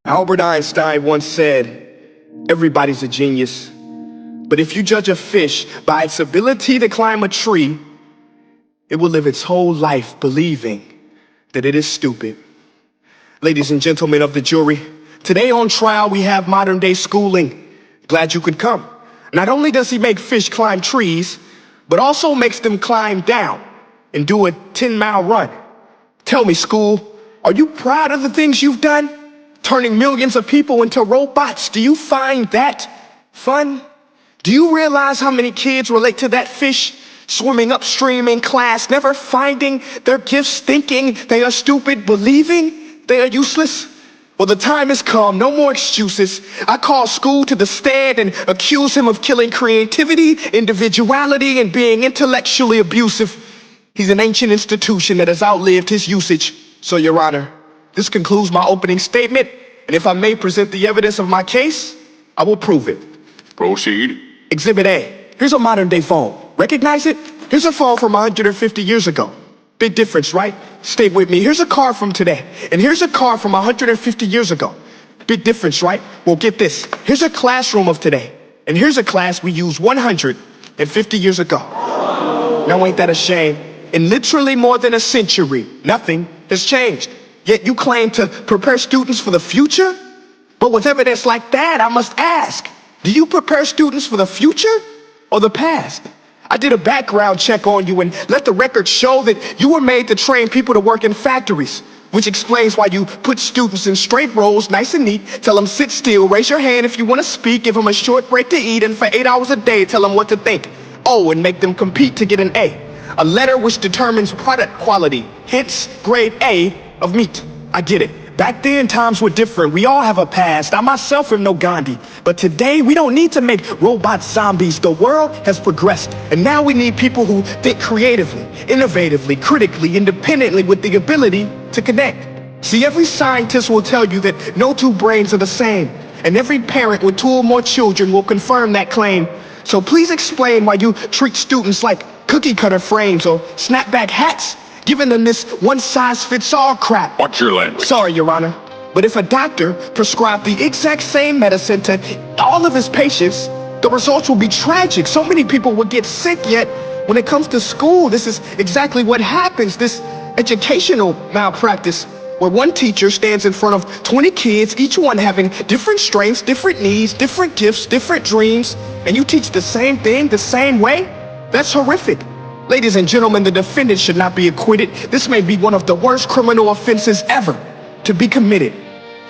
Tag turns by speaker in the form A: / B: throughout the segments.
A: Albert Einstein once said, everybody's a genius, but if you judge a fish by its ability to climb a tree, it will live its whole life believing that it is stupid. Ladies and gentlemen of the jury, today on trial we have modern day schooling. Glad you could come. Not only does he make fish climb trees, but also makes them climb down and do a 10-mile run. Tell me, school, are you proud of the things you've done? Turning millions of people into robots, do you find that fun? Do you realize how many kids relate to that fish swimming upstream in class, never finding their gifts, thinking they are stupid, believing they are useless? Well, the time has come, no more excuses. I call school to the stand and accuse him of killing creativity, individuality, and being intellectually abusive. He's an ancient institution that has outlived his usage. So, Your Honor, this concludes my opening statement, and if I may present the evidence of my case, I will prove it.
B: Proceed.
A: Exhibit A. Here's a modern day phone. Recognize it? Here's a phone from 150 years ago. Big difference, right? Stay with me. Here's a car from today, and here's a car from 150 years ago. Big difference, right? Well, get this. Here's a classroom of today, and here's a class we used 150 years ago. Now, ain't that a shame? In literally more than a century, nothing has changed. Yet you claim to prepare students for the future? But with evidence like that, I must ask, do you prepare students for the future or the past? I did a background check on you and let the record show that you were made to train people to work in factories, which explains why you put students in straight rows, nice and neat, tell them sit still, raise your hand if you want to speak, give them a short break to eat, and for 8 hours a day, tell them what to think. Oh, and make them compete to get an A letter which determines product quality, hence grade A of meat. I get it. Back then, times were different. We all have a past. I myself am no Gandhi. But today, we don't need to make robots zombies. The world has progressed. And now we need people who think creatively, innovatively, critically, independently, with the ability to connect. See, every scientist will tell you that no two brains are the same. And every parent with 2 or more children will confirm that claim. So please explain why you treat students like cookie cutter frames or snapback hats, giving them this one-size-fits-all crap.
B: Watch your language.
A: Sorry, Your Honor, but if a doctor prescribed the exact same medicine to all of his patients, the results will be tragic. So many people will get sick, yet when it comes to school, this is exactly what happens, this educational malpractice, where one teacher stands in front of 20 kids, each one having different strengths, different needs, different gifts, different dreams, and you teach the same thing the same way? That's horrific. Ladies and gentlemen, the defendant should not be acquitted. This may be one of the worst criminal offenses ever to be committed.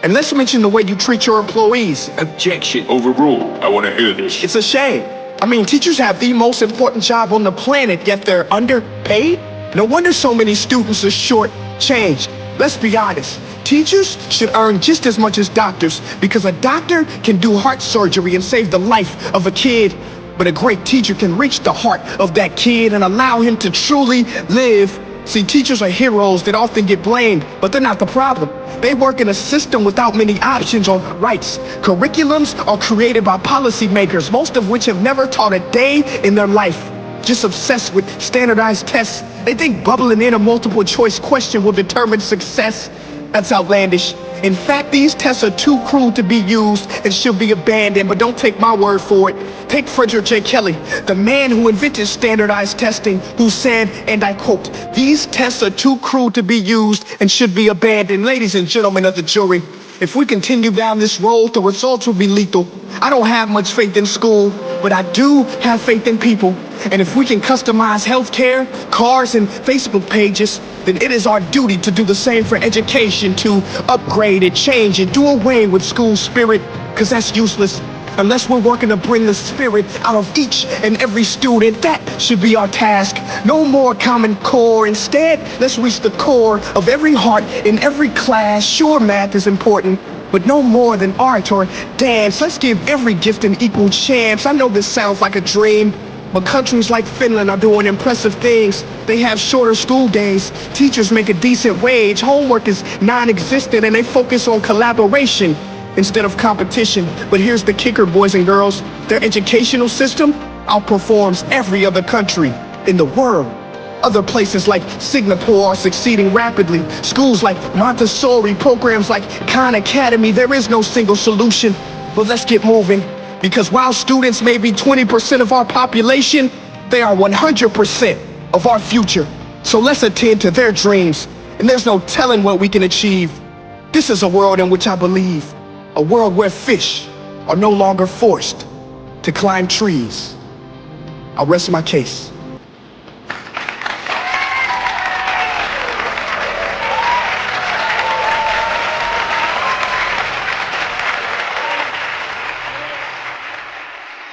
A: And let's mention the way you treat your employees.
B: Objection. Overruled. I want to hear this.
A: It's a shame. I mean, teachers have the most important job on the planet, yet they're underpaid. No wonder so many students are short-changed. Let's be honest. Teachers should earn just as much as doctors, because a doctor can do heart surgery and save the life of a kid. But a great teacher can reach the heart of that kid and allow him to truly live. See, teachers are heroes that often get blamed, but they're not the problem. They work in a system without many options or rights. Curriculums are created by policymakers, most of which have never taught a day in their life. Just obsessed with standardized tests. They think bubbling in a multiple choice question will determine success. That's outlandish. In fact, these tests are too cruel to be used and should be abandoned, but don't take my word for it. Take Frederick J. Kelly, the man who invented standardized testing, who said, and I quote, "These tests are too cruel to be used and should be abandoned." Ladies and gentlemen of the jury, if we continue down this road, the results will be lethal. I don't have much faith in school, but I do have faith in people. And if we can customize healthcare, cars, and Facebook pages, then it is our duty to do the same for education, to upgrade it, change it, do away with school spirit, because that's useless. Unless we're working to bring the spirit out of each and every student, that should be our task. No more Common Core. Instead, let's reach the core of every heart in every class. Sure, math is important, but no more than art or dance. Let's give every gift an equal chance. I know this sounds like a dream, but countries like Finland are doing impressive things. They have shorter school days, teachers make a decent wage, homework is non-existent, and they focus on collaboration instead of competition. But here's the kicker, boys and girls. Their educational system outperforms every other country in the world. Other places like Singapore are succeeding rapidly. Schools like Montessori, programs like Khan Academy, there is no single solution. But let's get moving, because while students may be 20% of our population, they are 100% of our future. So let's attend to their dreams, and there's no telling what we can achieve. This is a world in which I believe, a world where fish are no longer forced to climb trees. I'll rest my case.